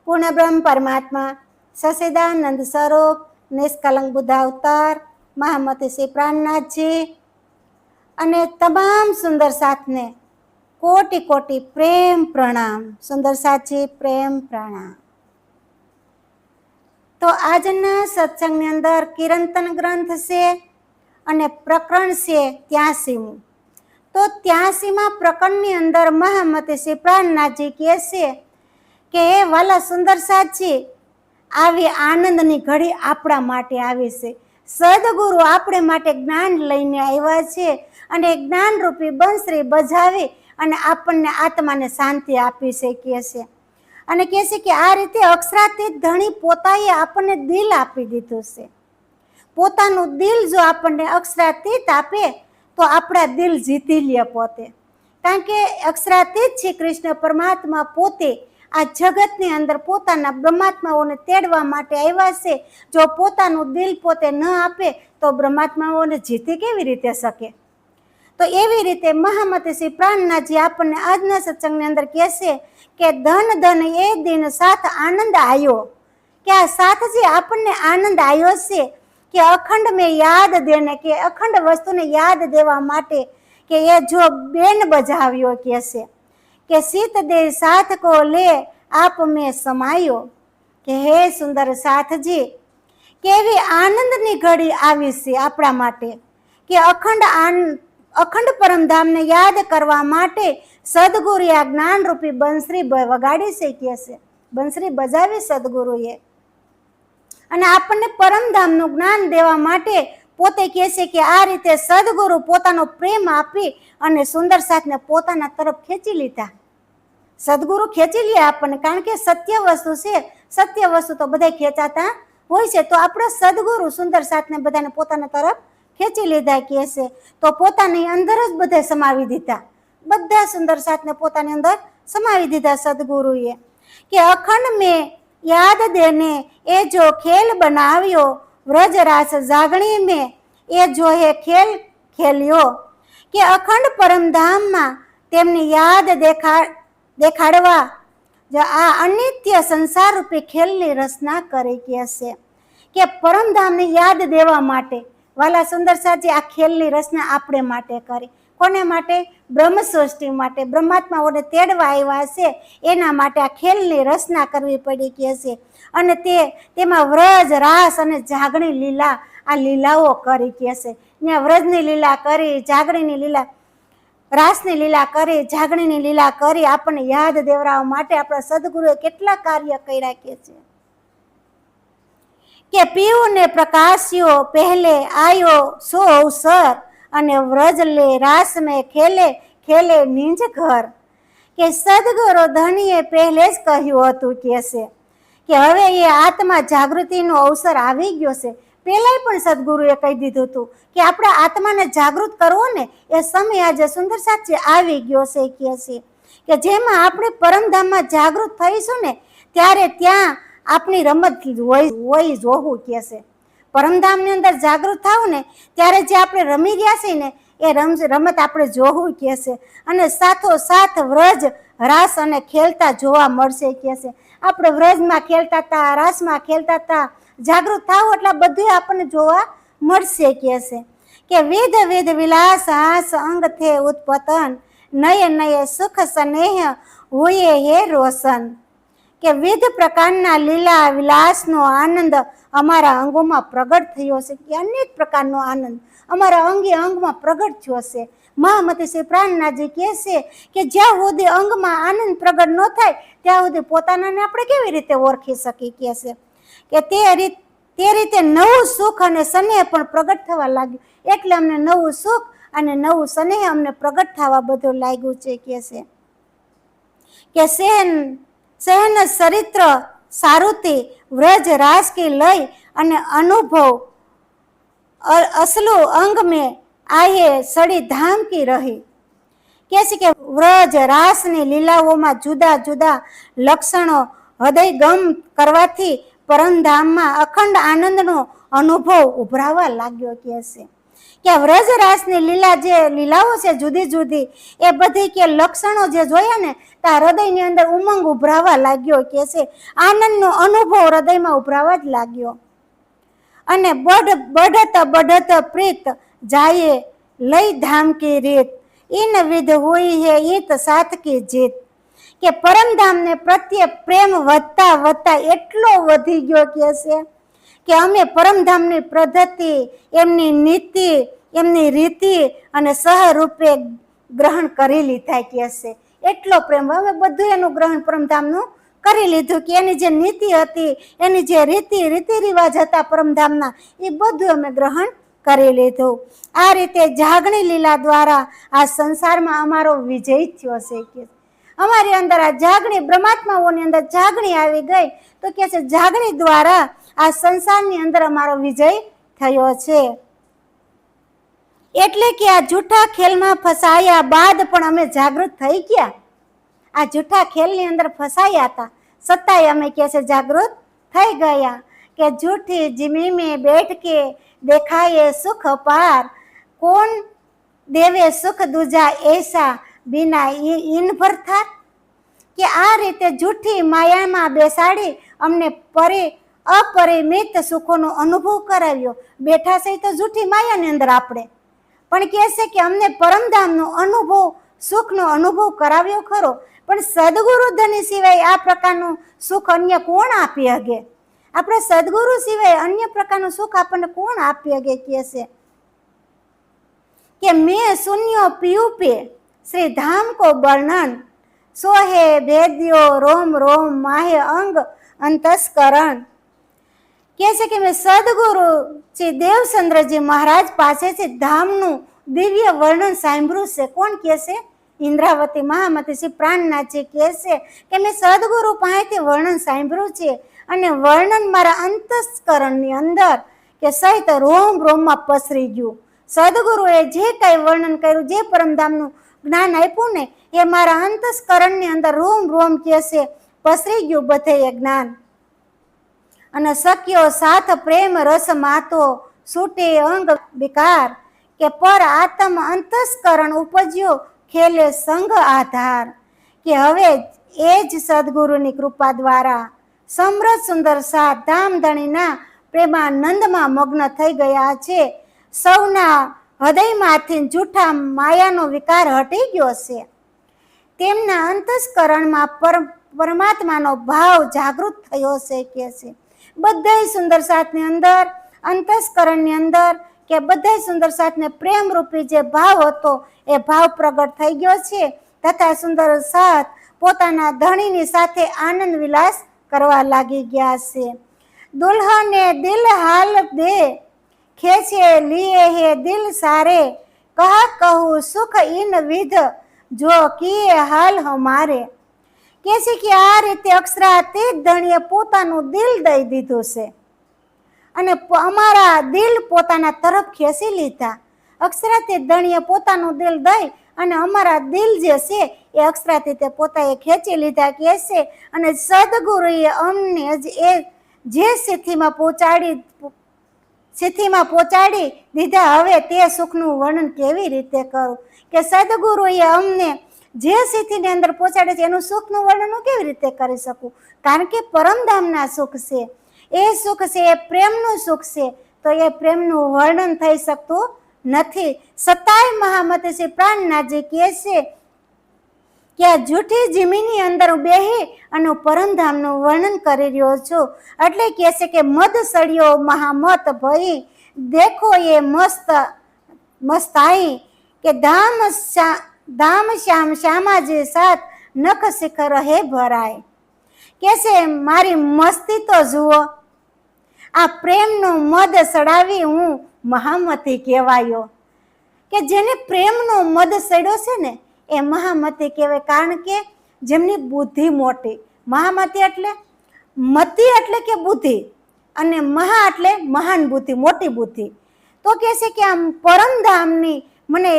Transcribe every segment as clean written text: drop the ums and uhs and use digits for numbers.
પૂર્ણ બ્રહ્મ પરમાત્મા સચિદાનંદ સ્વરૂપ નિષ્કલંક બુદ્ધ અવતાર મહામતી શ્રી પ્રાણનાથજી અને તમામ સુંદર સાથને કોટી કોટી પ્રેમ પ્રણામ. સુંદર સાથી પ્રેમ પ્રણામ. તો આજના સત્સંગની અંદર કિરંતન ગ્રંથ છે અને પ્રકરણ છે 83મું. તો 83મા પ્રકરણની અંદર મહામતી શ્રી પ્રાણનાથજી કહે છે કે હે વાલા સુંદર સાથી, આવી આનંદની ઘડી આપણા માટે આવી છે. સદગુરુ આપણે માટે જ્ઞાન લઈને આવ્યા છે અને જ્ઞાન રૂપી બંસરી બજાવી અને આપણને આત્માને શાંતિ આપી છે કહે છે. અને કહે છે કે આ રીતે અક્ષરાતીત ધણી પોતાએ આપણને દિલ આપી દીધું છે. પોતાનું દિલ જો આપણને અક્ષરાતીત આપે તો આપણા દિલ જીતી લે પોતે. કારણ કે અક્ષરાતીત શ્રી કૃષ્ણ પરમાત્મા પોતે આ જગતની અંદર પોતાના બ્રહ્માત્માઓને તેડવા માટે આવ્યા છે. જો પોતાનું દિલ પોતે ન આપે તો બ્રહ્માત્માઓને જીતી કેવી રીતે શકે? તો એવી રીતે મહામતી શ્રી પ્રાણનાથજી આપણને આજના સત્સંગની અંદર કહેશે કે ધન ધન એ દિન સાથ આનંદ આવ્યો. કે આ સાથ જે આપણને આનંદ આવ્યો છે કે અખંડ મેં યાદ દેને, કે અખંડ વસ્તુને યાદ દેવા માટે કે એ જો બેન બજાવ્યો કહેશે કે સીત દે સાથ કો લે આપ મેં સમાયો. કે હે સુંદર સાથજી, કેવી આનંદની ઘડી આવી છે આપણા માટે કે અખંડ પરમધામને યાદ કરવા માટે સદગુરુએ આ જ્ઞાન રૂપી બંસરી વગાડી છે કે છે, બંસરી બજાવી સદગુરુએ અને આપણને પરમધામનું જ્ઞાન દેવા માટે પોતે કહે છે કે આ રીતે સદગુરુ પોતાનો પ્રેમ આપી અને સુંદર સાથને પોતાના તરફ ખેંચી લીધા. સદગુરુ ખેંચી લે આપણને, કારણ કે સત્ય વસ્તુ છે. સત્ય વસ્તુ તો બધા ખેંચાતા હોય છે. તો આપણે સદગુરુ સુંદર સાથને બધાને પોતાના તરફ ખેંચી લીધા કહે છે. તો પોતાની અંદર જ બધા સમાવી દીધા, બધા સુંદર સાથને પોતાની અંદર સમાવી દીધા સદગુરુએ. કે અખંડ મેં યાદ દેને એ જો ખેલ બનાવ્યો, વ્રજ રાસ જાગણી મેં એ જો હે ખેલ ખેલ્યો. કે અખંડ પરમધામમાં તેમની યાદ દેખાડવા આ અનિત્ય સંસાર રૂપી ખેલની રચના કરી કે છે. કે પરમધામની યાદ દેવા માટે વાલા સુંદર સાથી આ ખેલની રચના આપણે માટે કરી. કોને માટે? બ્રહ્મ સૃષ્ટિ માટે, બ્રહ્માત્માઓને તેડવા આવ્યા છે એના માટે આ ખેલની રચના કરવી પડી કે છે. અને તેમાં વ્રજ રાસ અને જાગણી લીલા, આ લીલાઓ કરી કે છે. ત્યાં વ્રજની લીલા કરી, જાગણીની લીલા, રાસની લીલા કરી, જાગણીની લીલા કરી આપણને યાદ દેવરાવવા માટે આપણા સદગુરુએ કેટલા કાર્ય કર્યા કે છે. કે પીવું ને પ્રકાશ્યો પહેલે આયો સો અવસર અને વ્રજ લે રાસ મેં ખેલે ખેલે નિંજ ઘર. કે સદગુરુ ધણીએ પહેલે જ કહ્યું હતું કે છે કે હવે એ આત્મા જાગૃતિનો અવસર આવી ગયો છે. પહેલાય પણ સદગુરુએ કહી દીધું હતું કે આપણે આત્માને જાગૃત કરવો ને એ સમય આજે સુંદર સાથી આવી ગયો છે કે છે. કે જેમાં આપણે પરમધામમાં જાગૃત થઈશું ને ત્યારે ત્યાં આપણી રમત હોય જોવું કે છે. પરમધામની અંદર જાગૃત થાવું ને ત્યારે જે આપણે રમી ગયા છીએ ને એ રમત આપણે જોવું કે છે. અને સાથોસાથ વ્રજ રાસ અને ખેલતા જોવા મળશે કે છે. આપણે વ્રજમાં ખેલતા હતા, રાસમાં ખેલતા હતા, જાગૃત થાવ એટલે બધું આપણને જોવા મળશે કે છે. કે વિધ વિધ વિલાસ હાસ અંગ થે ઉત્પતન નય નય સુખ સ્નેહ હુએ હે રોશન. કે વિધ પ્રકારના લીલા વિલાસનો આનંદ અમારા અંગોમાં પ્રગટ થયો છે. કે અનેક પ્રકારનો આનંદ અમારા અંગે અંગમાં પ્રગટ થયો છે. મહામતી શ્રી પ્રાણનાથજી કહે છે કે જ્યાં સુધી અંગમાં આનંદ પ્રગટ ન થાય ત્યાં સુધી પોતાનાને આપણે કેવી રીતે ઓળખી શકીએ કે છે. કે તે રીતે નવું સુખ અને સ્નેહ પણ પ્રગટ થવા લાગ્યું. એટલે અમને નવું સુખ અને નવું સ્નેહ અમને પ્રગટ થવા બધું લાગ્યું છે કે છે. કે સહેન ચરિત્ર સારુતિ વ્રજ રાસ કી લય અને અનુભવ અસલું અંગ મેં આયે સડી ધામ કી રહી. કે છે કે વ્રજ રાસની લીલાઓમાં જુદા જુદા લક્ષણો હૃદય ગમ કરવાથી પરમધામમાં અખંડ આનંદનો અનુભવ ઉભરાવા લાગ્યો કે છે. કે વ્રજરાસની લીલા જે લીલાઓ છે જુદી જુદી, એ બધી કે લક્ષણો જે જોયા ને તો હૃદયની અંદર ઉમંગ ઉભરાવા લાગ્યો, કે છે આનંદનો અનુભવ હૃદયમાં ઉભરાવા જ લાગ્યો. અને બઢત પ્રીત જાય લઈ ધામ કી રીત, ઇન વિધ હુઈ હે ઈત સાથ કી જીત. કે પરમધામને પ્રત્યે પ્રેમ વધતા વધતા એટલો વધી ગયો કે અમે પરમધામની પદ્ધતિ, એમની નીતિ, એમની રીતિ અને સહરૂપે ગ્રહણ કરી લીધા કે છે. એટલો પ્રેમ, અમે બધું એનું ગ્રહણ પરમધામનું કરી લીધું કે એની જે નીતિ હતી, એની જે રીતિ રિવાજ હતા પરમધામના, એ બધું અમે ગ્રહણ કરી લીધું. આ રીતે જાગણી લીલા દ્વારા આ સંસારમાં અમારો વિજય થયો છે કે અમારી અંદર આ જાગણી, બ્રહ્માત્માઓની અંદર જાગણી આવી ગઈ તો કે છે જાગણી દ્વારા આ સંસારની અંદર અમારો વિજય થયો છે. એટલે કે આ જૂઠા ખેલમાં ફસાયા બાદ પણ અમે જાગૃત થઈ ગયા. આ જૂઠા ખેલની અંદર ફસાયા હતા છતાંય અમે કે છે જાગૃત થઈ ગયા. કે જૂઠી જીમી में बैठ के देखाए सुख पार, कौन देवे सुख दूजा ऐसा बिना इन भरथार. કે આ રીતે જૂઠી માયામાં બેસાડી અમને અપરિમિત સુખોનો અનુભવ કરાવ્યો. બેઠા છે તો જૂઠી માયાની અંદર આપણે, પણ કહે છે કે અમને પરમધામનો અનુભવ, સુખનો અનુભવ કરાવ્યો ખરો, પણ સદગુરુ ધની સિવાય આ પ્રકારનું સુખ અન્ય કોણ આપી શકે? આપણે સદગુરુ સિવાય અન્ય પ્રકારનું સુખ આપણને કોણ આપી શકે? કહે છે કે મેં શૂન્યો પીયું પે શ્રી ધામ કો વર્ણન, સોહે ભેદ્યો રોમ રોમ માહે અંગ અંતસ્કરણ. કહે છે કે મેં સદગુરુ શ્રી દેવચંદ્રજી મહારાજ પાસેથી ધામનું દિવ્ય વર્ણન સાંભળ્યું છે. કોણ કહે છે? ઇન્દ્રાવતી મહામતી શ્રી પ્રાણનાથજી કહે છે કે મેં સદગુરુ પાસેથી વર્ણન સાંભળ્યું છે અને વર્ણન મારા અંતસ્કરણની અંદર કે સહિત રોમ રોમમાં પસરી ગયું. સદગુરુએ જે કઈ વર્ણન કર્યું, જે પરમધામનું જ્ઞાન આપ્યું ને, એ મારા અંતસ્કરણની અંદર રોમ રોમ કે છે પસરી ગયું બધે એ જ્ઞાન. અને સખ્યો સાથ પ્રેમ રસ માતો છૂટે અંગ વિકાર, કે પર આત્મ અંતસ્કરણ ઉપજ્યો ખેલે સંગ આધાર. કે હવે એ જ સદગુરુની કૃપા દ્વારા સમૃદ્ધ સુંદર સાથ ધામધણીના પ્રેમાનંદમાં મગ્ન થઈ ગયા છે. સૌના હૃદયમાંથી જૂઠા માયાનો વિકાર હટી ગયો છે. તેમના અંતસ્કરણમાં પરમાત્માનો ભાવ જાગૃત થયો છે. કે છે બધા સુંદર સાથની અંદર, અંતસ્કરણની અંદર કે બધા સુંદર સાથને પ્રેમ રૂપી જે ભાવ હતો એ ભાવ પ્રગટ થઈ ગયો છે, તથા સુંદર સાથ પોતાના ધણીની સાથે આનંદ વિલાસ કરવા લાગી ગયા છે. દુલ્હને દિલ હાલ દે ખેંચે લીએ હે દિલ સારે, કહા કહું સુખ ઇન વિધ જો કિએ હાલ હમારે. કે છે કે આ રીતે અક્ષરા તે ધણીએ પોતાનું દિલ દઈ દીધું છે અને અમારા દિલ પોતાના તરફ ખેંચી લીધા. અક્ષરાથી ધણીએ પોતાનું દિલ દઈ અને અમારા દિલ જે છે એ અક્ષરાથી તે પોતાએ ખેંચી લીધા કે છે. અને સદગુરુએ અમને એ જે સ્થિતિમાં પહોંચાડી દીધા, હવે તે સુખનું વર્ણન કેવી રીતે કરું? કે સદગુરુએ અમને જે સ્થિતિની અંદર પહોંચાડે છે એનું સુખનું વર્ણન હું કેવી રીતે કરી શકું? કારણ કે પરમધામના સુખ છે, એ સુખ છે, એ પ્રેમનું સુખ છે, તો એ પ્રેમનું વર્ણન થઈ શકતું નથી. છતાંય મહામતી શ્રી પ્રાણનાથજી કહે છે કે આ જૂઠી જીમીની અંદર હું બેહી અને પરમધામનું વર્ણન કરી રહ્યો છું. એટલે કહે છે કે મદ સળિયો મહામત ભઈ દેખો એ મસ્તાઈ, કે ધામ શ્યામ શ્યામાજી સાથ નખ શિખર હે ભરાય. કે છે મારી મસ્તી તો જુઓ, આ પ્રેમનો મદ સડાવી હું મહામતી કહેવાયો. કે જેને પ્રેમનો મદ સડ્યો છે ને એ મહામતી કહેવાય. કારણ કે જેમની બુદ્ધિ મોટી, મહામતી એટલે મતિ એટલે કે બુદ્ધિ, અને મહા એટલે મહાન બુદ્ધિ, મોટી બુદ્ધિ. તો કહે છે કે આમ પરમધામની મને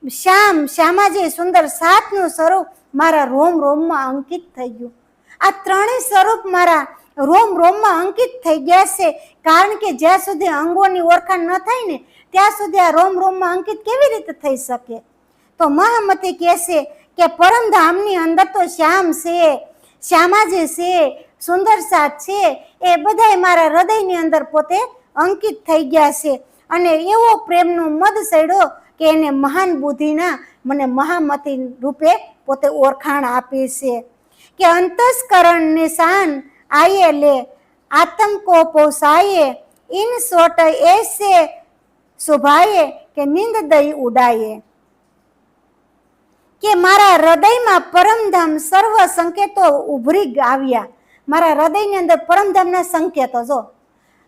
શ્યામાજી સુંદર સાતનું સ્વરૂપ મારા રોમ રોમમાં અંકિત થઈ ગયું. આ ત્રણેય સ્વરૂપ મારા રોમ રોમમાં અંકિત થઈ ગયા છે. કારણ કે જ્યાં સુધી અંગોની ઓળખાણ ન થાય ને ત્યાં સુધી આ રોમ રોમમાં અંકિત કેવી રીતે થઈ શકે? તો મહામતી કહેશે કે પરમધામની અંદર તો શ્યામ છે, શ્યામાજી છે, સુંદર સાથ છે, એ બધાય મારા હૃદયની અંદર પોતે અંકિત થઈ ગયા છે. અને એવો પ્રેમનો મદ સડ્યો કે એને મહાન બુદ્ધિના મને મહામતી રૂપે પોતે ઓળખાણ આપી છે. કે અંતસ્કરણ નિશાન આયે લે આત્મ કો પોસાયે ઇન સોટ એસે શોભાયે કે નીંદ દઈ ઉડાયે. કે મારા હૃદયમાં પરમધામ સર્વ સંકેતો ઉભરી આવ્યા. મારા હૃદયની અંદર પરમધામના સંકેતો, જો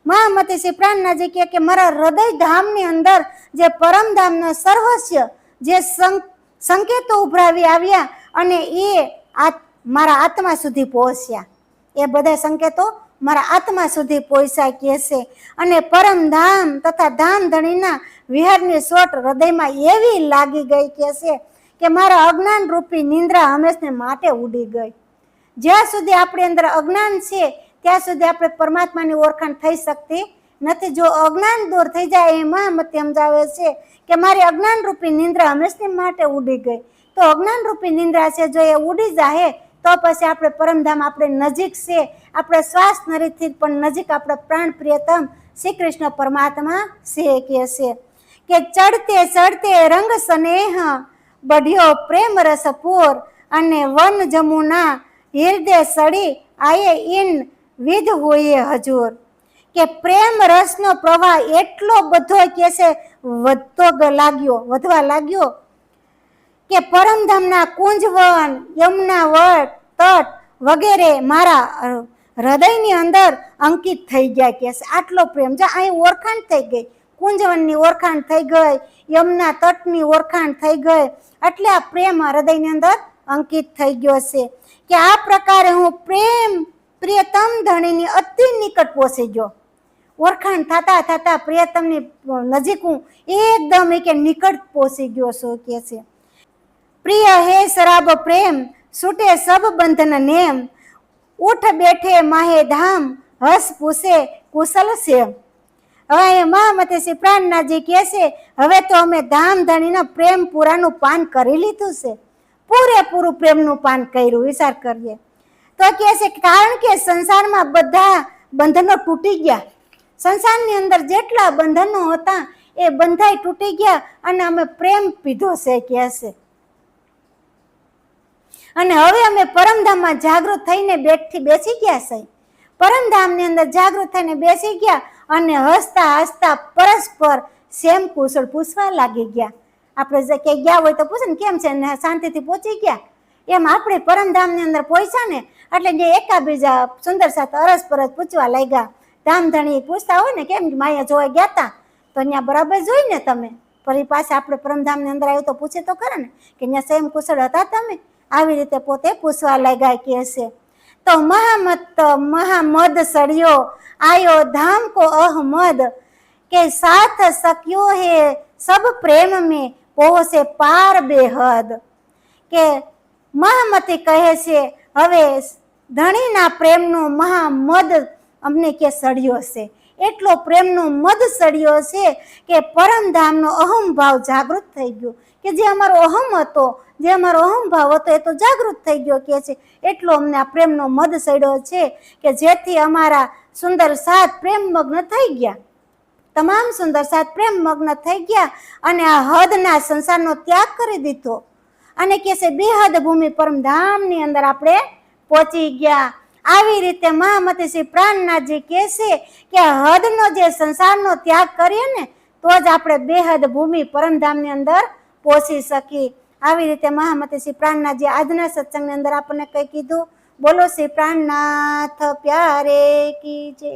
મહામતી શ્રી પ્રાણનાથજી કહે કે મારા હૃદય ધામની અંદર જે પરમધામના સર્વસ્ય જે સંકેતો ઉભરાવી આવ્યા અને એ મારા આત્મા સુધી પહોંચ્યા. એ બધા સંકેતો મારા આત્મા સુધી પહોંચ્યા કહે છે. અને પરમધામ તથા ધામધણીના વિહારની સોટ હૃદયમાં એવી લાગી ગઈ કહે છે કે મારા અજ્ઞાન રૂપી નિંદ્રા હંમેશને માટે ઉડી ગઈ. જ્યાં સુધી આપણી અંદર અજ્ઞાન છે ત્યાં સુધી આપણે પરમાત્માની ઓળખાણ થઈ શકતી નથી. જો અજ્ઞાન દૂર થઈ જાય એ મહામતી સમજાવે છે કે મારી અજ્ઞાન રૂપી નિંદ્રા હંમેશને માટે ઉડી ગઈ. તો અજ્ઞાન રૂપી નિંદ્રા છે જો એ ઉડી જાય તો પછી આપણે પરમધામ આપણે નજીક છે, આપણે શ્વાસ નરીથી પણ નજીક આપણા પ્રાણ પ્રિયતમ શ્રી કૃષ્ણ પરમાત્મા છે કે છે. કે ચડતે ચડતે રંગ સ્નેહ બઢ્યો પ્રેમ રસ પૂર અને વન જમુના હૃદય સડી આયે ઇન વિધ હોઈએ હજુર. કે પ્રેમ રસનો પ્રવાહ એટલો બધો કે છે વધવા લાગ્યો કે પરમધામના કુંજવન, યમુના વટ, તટ વગેરે મારા હૃદયની અંદર અંકિત થઈ ગયા કે છે. આટલો પ્રેમ જો અહીં ઓળખાણ થઈ ગઈ, કુંજવનની ઓળખાણ થઈ ગઈ, યમુના તટની ઓળખાણ થઈ ગઈ, એટલે આ પ્રેમ હૃદયની અંદર અંકિત થઈ ગયો છે. કે આ પ્રકારે હું પ્રેમ પ્રિયતમ ધણીની અતિ નિકટ પહોંચી ગયો. ઓળખાણ થતા થતા પ્રિયતમની નજીક હું એકદમ કે નિકટ પહોંચી ગયો છું કે છે. પ્રિય હે શરાબ પ્રેમ છૂટે સબ બંધન નેમ ઉઠ બેઠે માહે ધામ હસ પૂછે કુશલ છે. હવે મહામતી શ્રી પ્રાણનાથજી કહે છે હવે તો અમે ધામ ધણીના પ્રેમ પૂરાનું પાન કરી લીધું છે, પૂરેપૂરું પ્રેમનું પાન કર્યું. વિચાર કરીએ તો કહે છે કારણ કે સંસારમાં બધા બંધનો તૂટી ગયા. સંસારની અંદર જેટલા બંધનો હતા એ બંધાઈ તૂટી ગયા અને અમે પ્રેમ પીધો છે કહે છે. અને હવે અમે પરમધામમાં જાગૃત થઈને બેસી ગયા છે. પરમધામની અંદર જાગૃત થઈને બેસી ગયા અને હસતા હસતા પરસ્પર સેમ કુશળ પૂછવા લાગી ગયા. આપણે જે ક્યાંય ગયા હોય તો પૂછે ને કેમ છે ને શાંતિથી પહોંચી ગયા, એમ આપણે પરમધામની અંદર પહોંચ્યા ને એટલે જે એકાબીજા સુંદર સાથે અરસ પરસ પૂછવા લાગ્યા. ધામધણી પૂછતા હોય ને કેમ માયા જોવા ગયા હતા તો ત્યાં બરાબર જોઈ ને તમે ફરી પાછા આપણે પરમધામની અંદર આવ્યું તો પૂછે તો ખરા ને કે ત્યાં સેમ કુશળ હતા તમે. આવી રીતે પોતે પૂછવા લાગ્યા કે છે. તો મહામદ સળિયો આયો ધામ કો અહમદ કે સાથ સખ્યો હે સબ પ્રેમ में પહોંચે પાર બેહદ. કે મહામતી કહે છે હવે ધણીના પ્રેમનો મહામદ અમને કે સળિયો છે, એટલો પ્રેમનો મદ સળિયો છે કે પરમધામનો અહમ ભાવ જાગૃત થઈ ગયો. કે જે અમારો અહમ હતો, જે અમારો અહમભાવ હતો એ તો જાગૃત થઈ ગયો કે છે. એટલો અમને આ પ્રેમનો મદ સડ્યો છે કે જેથી અમારા સુંદર સાથ પ્રેમ મગ્ન થઈ ગયા. તમામ સુંદર સાથ પ્રેમ મગ્ન થઈ ગયા અને આ હદના સંસારનો ત્યાગ કરી દીધો અને કે છે બેહદ ભૂમિ પરમધામની અંદર આપણે પહોંચી ગયા. આવી રીતે મહામતી શ્રી પ્રાણનાથજી કહે છે કે હદનો જે સંસારનો ત્યાગ કરીએ ને તો જ આપણે બેહદ ભૂમિ પરમધામની અંદર પહોંચી શકી. આવી રીતે મહામતી શ્રી પ્રાણનાથજી આજના સત્સંગની અંદર આપણને કઈ કીધું. બોલો શ્રી પ્રાણનાથ પ્યારે કી જય.